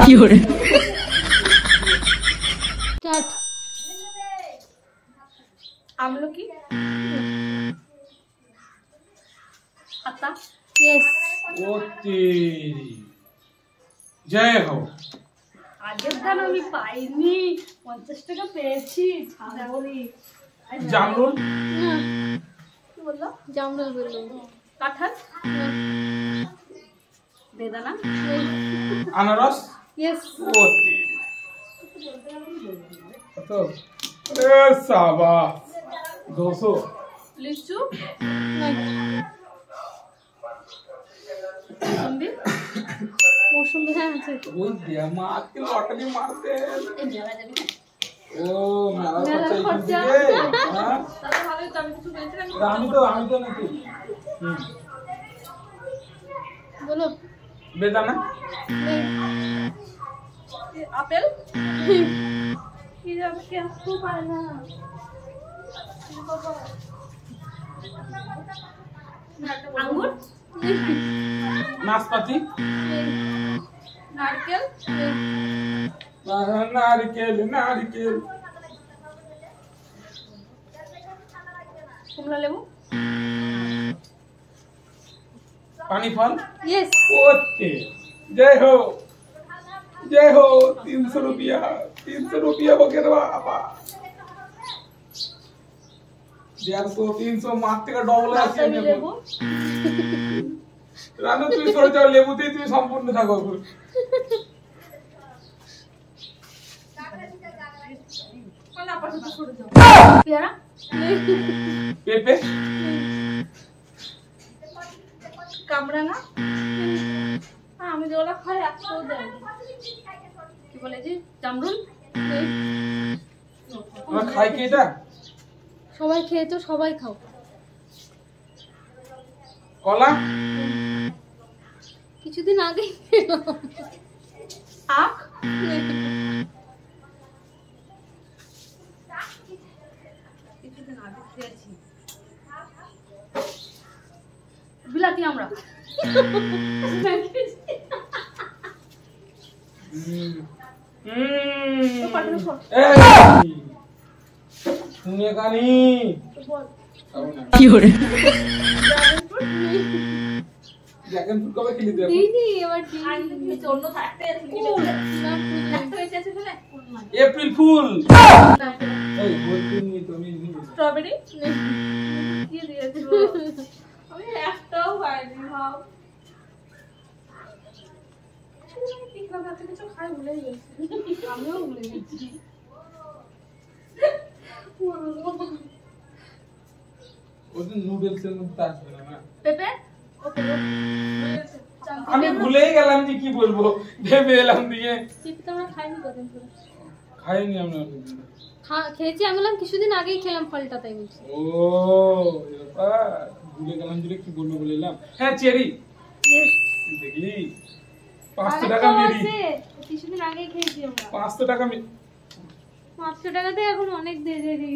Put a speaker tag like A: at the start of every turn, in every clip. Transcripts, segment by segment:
A: কি করে
B: আমলকি আতা
A: यस
C: ও তেরি জয় হো
B: আগের দান আমি পাইনি 50 টাকা পেয়েছি ছাড়বনি
C: জামরুল
B: কি বললো
A: জামরুল বললো
B: কাঁঠাল বেদানা
C: আনারস
A: यस
C: ও তেরি কত এ সাবাস 200
B: লিচু
A: मौसम है আছে
C: ওই দিয়া মা আজকে লটারি মারতে
B: এই মেলা যাবি না
C: ও মেলা
A: খরচা।
C: হ্যাঁ
B: তাহলে ভালোই তো আমি কিছু বলেছিলাম
C: আমি তো নাকি
A: बोलो
C: বেদানা
B: আপেল কি যাবে কি আসতে পারে না আঙ্গুর
C: নাশপাতি
B: নারকেল
C: নারকেল
B: কমলা লেবু
C: পানি ফল
A: यस
C: ओके जय हो 300 रुपया वगैरह बाबा 300 মাঠ থেকে ডবল আসছে
B: লেবু
C: রানু তুই সরে যাও লেবুতেই তুমি সম্পূর্ণ থাকো
B: কোন আপাতত সরে যাও পেয়ারা
C: পেঁপে
B: কামরাঙা হ্যাঁ আমি যেগুলো খাই একশো দেয় কি বলে যে জামরুল
C: আমরা খাই কি এটা
A: সবাই খেয়ে তো সবাই খাও
C: কলা
A: কিছুদিন আগে
B: আখ কিছুদিন আগে খেয়েছি বিলাতি আমরা
C: শুনে কানি
A: কি করে
C: ড্রাগন ফ্রুট কবে খেলি দেব
A: দিদি এবার
B: অন্য থাকতে
C: এপ্রিল ফুল এই বলতেন নি তুমি
B: স্ট্রবেরি কি দিয়েছো আমি একটাও পাইনি ভাব কিছু খাই ভুলে গেছি আমিও ভুলে গেছি
C: ওদের নুডলস এর মধ্যে আসবে না
B: পেঁপে
C: আমি ভুলেই গেলাম যে কি বলবো ভেবে এলাম দিয়ে
A: চিপি তো আমরা খাইনি কদিন ধরে
C: খাইনি আমরা
A: খেয়েছি আমি বললাম কিছুদিন আগেই খেলাম ফলটা তাই বলছি
C: ও ব্যাপার ভুলে গেলাম যে কি বলবো বলে এলাম হ্যাঁ চেরি
A: यस
C: দেখলি 500 টাকা মেরি
A: কিছুদিন আগেই খেয়েছি আমরা
C: 500 টাকা
A: 500 টাকাতে এখন অনেক দেরি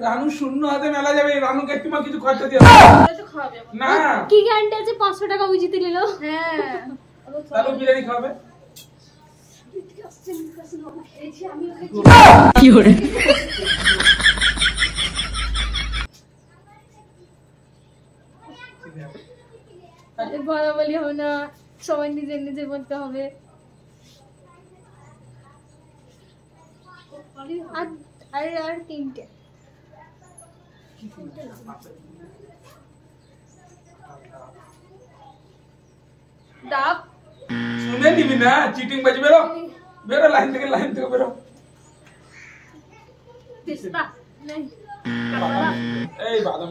C: রানু শূন্য হাতে মেলা যাবে রানুকে একটু কিছু খরচা দিয়ে
B: তো খাওয়াবে
C: না
A: কি গ্যারান্টি আছে 500 টাকা বুঝিতে নিল
B: হ্যাঁ
C: তাহলে বিরিয়ানি খাবে
A: কি করে বলা বলি হবে না সবাই নিজে নিজে বলতে হবে আর তিনটে
B: ডাব
C: শুনে নিবি না চিটিং বাজি বেরো বেরো লাইন থেকে বেরো
B: পিস্তা
A: নেই
C: এই বাদাম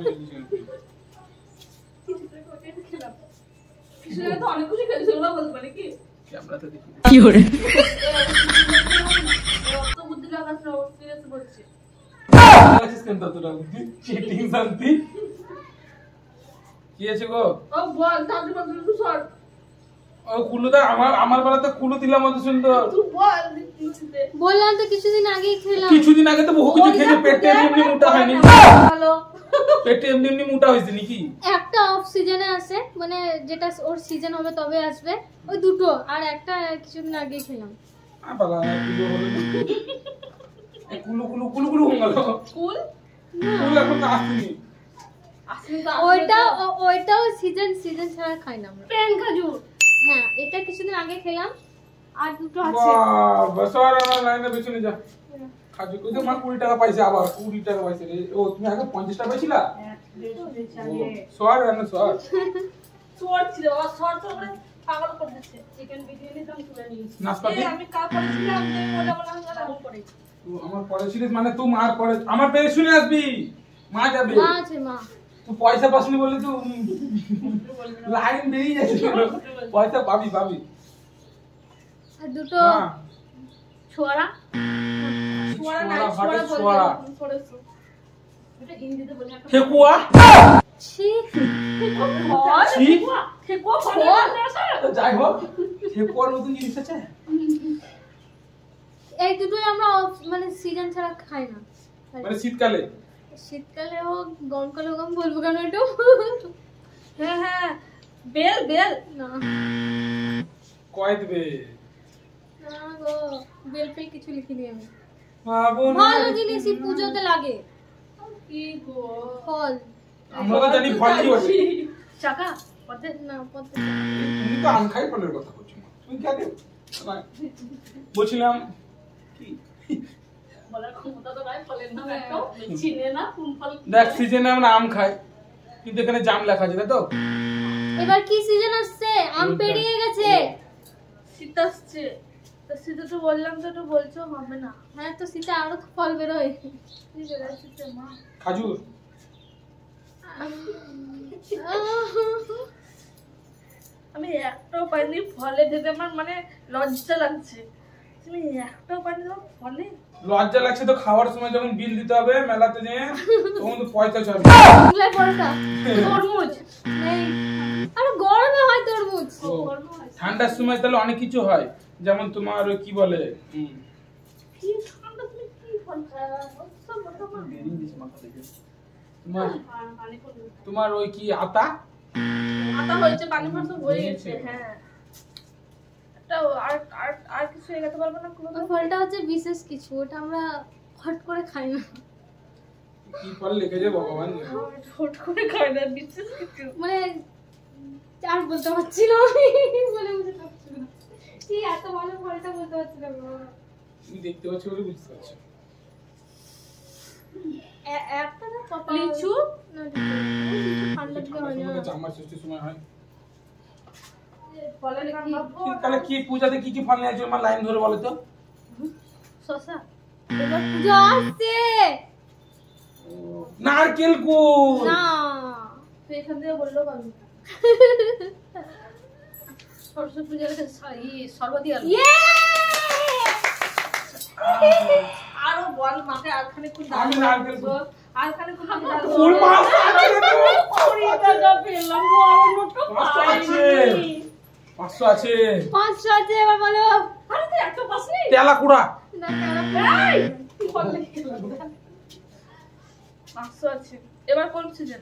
B: কিছু তো অনেক কিছু খেয়েছিল না বলতে পারি কি
C: ক্যামেরাতে দেখি
A: কি করে
B: অত বুদ্ধি লাগাস না সিরিয়াস বলছি
C: অ্যাসিস্ট্যান্ট তো চিটিং শান্তি কি আছে গো
B: ও বল তাদের বদলে তুই সর
C: ও কুলুদা আমার বেলাতে কুলু দিলাম অত সুন্দর
B: তুই বল
A: বললাম তো কিছুদিন আগেই খেলাম
C: কিছুদিন আগে তো বহু কিছু খেয়ে পেটে এমনি মোটা হয়নি
B: ভালো
C: পেটে এমনি এমনি মোটা হয়েছে নাকি?
A: একটা অফ সিজনে আসে, মানে যেটা ওর সিজন হবে তবে আসবে, ওই দুটো। আর একটা কিছুদিন আগে খেলাম।
C: বাবা কুলো হলো কুলো কুলো কুলো কুলো হয়ে গেল।
B: কুল
C: কুলো এখন তো আসেনি।
B: আসলে তো
A: ওইটাও সিজন ছাড়া খাই না আমরা।
B: পেন খাজুর।
A: হ্যাঁ, এটা কিছুদিন আগে খেলাম, আর দুটো আছে।
C: বাবা সর আমার লাইনে পেছনে যা। খাজু ওই তো মা 20 টাকা পাইছে, আবার 20 টাকা পাইছে রে। ও তুমি আগে 50 টাকা পাইছিলা? সর রান্না সর।
B: শর্ট ছিল বাবা, শর্ট করে পাগল করে দিচ্ছে। চিকেন বিরিয়ানি তো আমি তুলে নিয়েছি।
C: নাশপাতি?
B: আমি কাল করেছিলাম, যে ওটা বলা হলো এখন করে।
C: তুই আমার পরে ছিলিস মানে তুই মার পরে আমার পেয়ে শুনে আসবি। মা যাবে।
A: মা আছে, মা।
C: তুই পয়সা পাসনি বলে তুই লাইন বেরিয়ে যাচ্ছে। পয়সা পাবি পাবি।
A: আর দুটো
C: মা
B: ছোয়ারা ছোয়ারা নাই,
C: ছোয়ারা,
B: ছোয়ারা
C: ছোয়ারা।
B: বলতে পড়েছো। এটা হিন্দিতে বলে একটা
C: ঠেকুয়া।
A: ছি,
B: ঠেকুয়া
C: ছি।
B: ঠেকুয়া ঠেকুয়া
C: তো যাই হোক ঠেকুয়ার নতুন জিনিস আছে।
A: এই দুটোই আমরা মানে সিজন ছাড়া খাই না।
C: মানে শীতকালে
A: শীতকালে হোক গরমকালে হোক, আমি বলবো কেন একটু?
B: হ্যাঁ হ্যাঁ, বেল বেল
A: না
C: কয় দেবে
A: না গো, বেল ফেল কিছু লিখিনি আমি।
C: ভাবো না।
A: ভালো জিনিসই পুজোতে লাগে,
B: কি গো
A: ফল।
C: আমরা তো জানি ফল কি বলে।
B: চাকা পথে
A: না পথে
C: তুমি তো আম খাই ফলের কথা বলছো মা। তুমি কেন বলছিলাম কি
B: বলার ক্ষমতা তো নাই, ফলের নাম একটাও চিনে না, কোন ফল কি
C: দেখ
B: বলে।
C: সিজনে আমরা আম খাই, কিন্তু এখানে জাম লেখা আছে তাই তো?
A: এবার কি সিজন আসছে? আম পেরিয়ে গেছে।
B: শীত আসছে, তো শীতে তো বললাম, তো একটু বলছো হবে না।
A: হ্যাঁ, তো শীতে আরো তো ফল বেরোয়।
B: কি চলে আসছে মা?
C: খাজুর।
B: আমি একটাও পাইনি ফলে, ভেবে আমার মানে লজ্জা লাগছে। তুমি একটাও পাইনি তো ফলে?
C: লজ্জা লাগছে তো খাওয়ার সময় যখন বিল দিতে হবে মেলাতে যেয়ে তখন তো পয়সা চাবে।
A: এগুলাই পরোটা
B: তরমুজ
A: নেই, আর গরমে হয় তরমুজ।
C: ও, ঠান্ডার সময় তাহলে অনেক কিছু হয়, যেমন তোমার ওই কি বলে
B: কি ঠান্ডা, তুমি কি ফল খাও? সব বলো মা।
C: বেরিয়ে গেছে মাথা থেকে। তোমার
B: পানি পড়বে।
C: তোমার ওই কি আতা
B: আটা হয়েছে, পানি পড়া সব হয়ে গেছে। হ্যাঁ, একটা আর আর আর কিছু এগাতে পারবে না কোনো?
A: ওই ফলটা হচ্ছে বিশেষ কিছু, ওটা আমরা হট করে খাই না।
C: কি ফল লিখেছে ভগবান জানে।
B: ছোট করে খায় না, বিশেষ কিছু।
A: মানে আর বলতে পারছি না আমি, বলে বুঝতে পারছি না কি এত ভালো ফলটা বলতে পারছি না গো।
C: তুমি দেখতে পাচ্ছ বলে বুঝতে পারছো।
A: একটা না কত
B: লিচু?
A: না, লিচু ঠান্ডা দিকে হয় না।
C: জামাই ষষ্ঠীর সময় হয়।
B: ফলের নাম ভাবো।
C: শীতকালে কি পূজাতে কি কি ফল নিয়ে আসবে আমার লাইন ধরে বলো তো?
B: শসা।
A: এবার পুজো আসছে
C: নারকেল কুল।
A: না,
B: তো এখান থেকে বললেও পারবো। সরস্বতী পূজার সর্বতি আলু।
A: ইয়ে
B: আরো বল মাকে, আর খানিকক্ষণ দাঁড়াও।
C: আমি নারকেল কুল।
B: আর খানিকক্ষণ দাঁড়াও।
C: ফুল মাছ আছে তো।
B: 20 টাকা পেলাম, বড় নোটটা
C: 500 আছে।
B: পাইনি।
C: 500 আছে।
A: 500 আছে, এবার বলো।
B: আরে তুই এত পাসনি?
C: তেলা কুড়া।
A: না, কেন?
B: এই ফল লিখে দিলাম। 500 আছে। এবার কোন সিজন?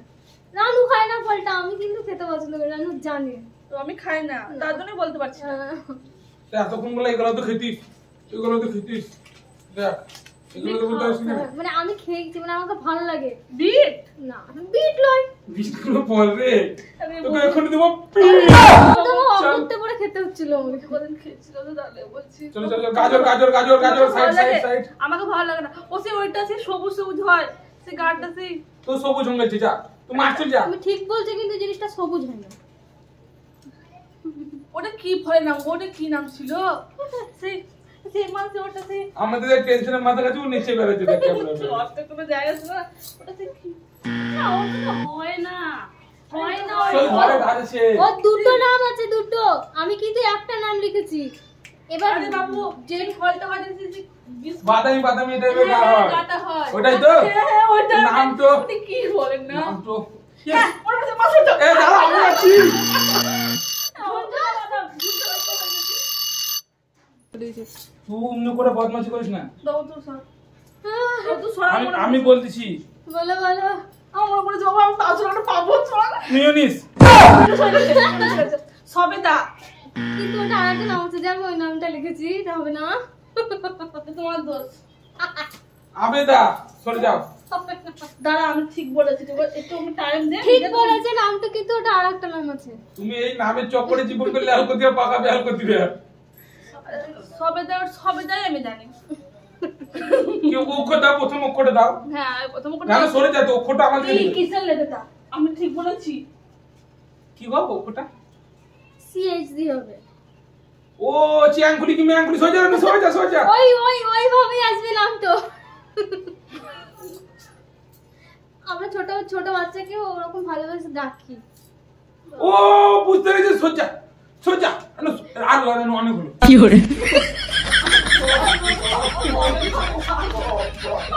A: রানু খায় না ফলটা, আমি কিন্তু খেতে পছন্দ করি, রানু জানে।
B: তো আমি খাই না, তার জন্যই বলতে পারছি না।
C: এতক্ষণ বলে এগুলো তো খেতিস, এগুলো তো খেতিস। দেখ এগুলো তো বলতে পারছিস না।
A: মানে আমি খেয়েছি, মানে আমাকে ভালো লাগে।
B: বিট?
A: না, বিট লয়।
C: বিস্কুট ফল রে।
B: আরে
C: তোকে এখন দেবো পিস।
A: তো অমুকতে পরে খেতে হচ্ছিল আমাকে।
B: কদিন খেয়েছিল তো, তাহলে বলছি।
C: চলো চলো চলো, গাজর গাজর গাজর গাজর সাইড
B: ভালো
C: সাইড
B: লাগে?
C: সাইড।
B: আমাকে ভালো লাগে না। ও সে ওইটা সে সবুজ সবুজ হয়, সে গাঢ়টা সেই
C: তো সবুজ হয়ে গেছে যা। তুই মাছ চল যা।
A: আমি ঠিক বলছি, কিন্তু জিনিসটা সবুজ হয় না।
B: ওটা কি ফলের নাম? ওটা কি নাম ছিল? সেই সেই মাছ, ওটা সেই
C: আমাদের টেনশনের মাথা কাছে নিচে বেরোচ্ছে দেখ ক্যামেরা।
B: অর্থে কোনো জায়গা ছিল না। ওটা সেই কি? না, ওটা তো হয় না, হয় না।
C: চল ঘরে ভাত আছে।
A: ও দুটো নাম আছে, দুটো। আমি কিন্তু একটা নাম লিখেছি। এবার
B: আরে বাবু, যে ফলটা হয় যে সেই বিস্কুট
C: বাদামি বাদামি টাইপের গা হয়।
B: গাটা হয়।
C: ওটাই তো?
B: হ্যাঁ, ওটা
C: নাম তো?
B: ওটা কি বলেন না?
C: নাম তো
B: হ্যাঁ, ওটা তো মাছের
C: এ দাঁড়া আমি আছি। তুই অমনি করে বদমাশি করিস না।
B: দাও তো সর। দাও তো সর।
C: আমি বলতেছি
A: বলো বলো।
B: আমার বলে বাবা আমি 500 টাকা পাবো চল
C: মিউনিস
B: সবেদা
A: কিন্তু ওটা আরেকটা নাম আছে যে আমি ওই নামটা লিখেছি এটা হবে না
B: তোমার দোষ
C: আবেদা সরে যাও
B: দাঁড়া আমি ঠিক বলেছি একটু আমি টাইম দে
A: ঠিক বলেছে নামটা কিন্তু ওটা আরেকটা নাম আছে
C: তুমি এই নামের চক্করে জীবনকে লাল করে দিয়ে পাকা বেহাল করে দিবে
B: সবেদাই আমি জানি
C: কি অক্ষরটা প্রথম অক্ষরটা দাও
B: হ্যাঁ প্রথম
C: না না সরে যাও তো অক্ষরটা আমাকে
B: কি কিসের লেখাটা আমি ঠিক বলেছি
C: কি গো অক্ষরটা
A: CHD হবে
C: ও চিয়াংকুলি কি মিয়াংকুলি সরে যাও না সরে যাও
A: ওই ভাবেই আসবে নাম তো আমরা ছোট বাচ্চাকে ওরকম ভালোবাসে ডাকি
C: ও বুঝতে পেরেছি সোজা আর অনেক হলো
D: কি করে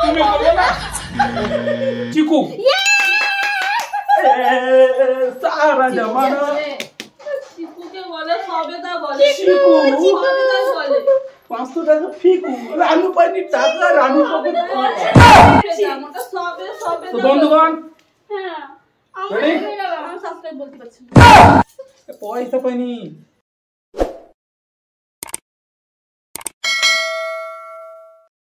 C: তুমি বলো না চিকু সারা জামানা
B: চিকুকে বলে সবেদা বলে
C: চিকু
B: সবেদাই বলে
C: 500 টাকা ফিকু রানু পাইনি টাকা রানু পকেটে
B: আমাকে সবে
C: তো বন্ধুগণ
B: হ্যাঁ
C: Ready?
B: আমি সাবস্ক্রাইব বলতে পারছি না
C: পয়সা পাইনি